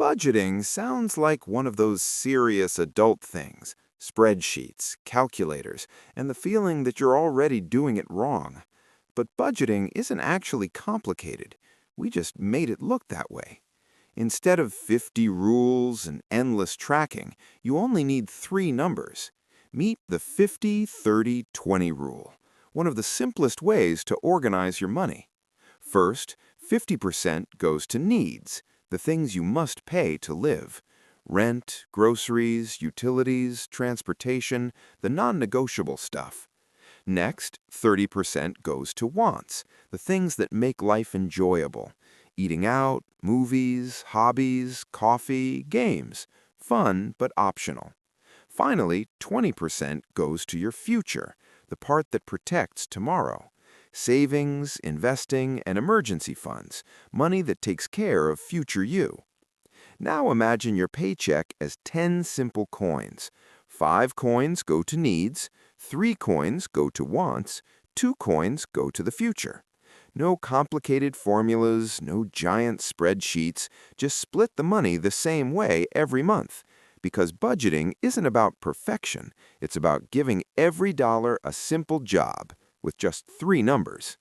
Budgeting sounds like one of those serious adult things, spreadsheets, calculators, and the feeling that you're already doing it wrong. But budgeting isn't actually complicated. We just made it look that way. Instead of 50 rules and endless tracking, you only need three numbers. Meet the 50-30-20 rule, one of the simplest ways to organize your money. First, 50% goes to needs, the things you must pay to live. Rent, groceries, utilities, transportation, the non-negotiable stuff. Next, 30% goes to wants, the things that make life enjoyable. Eating out, movies, hobbies, coffee, games. Fun, but optional. Finally, 20% goes to your future, the part that protects tomorrow. Savings, investing, and emergency funds, money that takes care of future you. Now imagine your paycheck as 10 simple coins. 5 coins go to needs, 3 coins go to wants, 2 coins go to the future. No complicated formulas, no giant spreadsheets, just split the money the same way every month. Because budgeting isn't about perfection, it's about giving every dollar a simple job with just 3 numbers.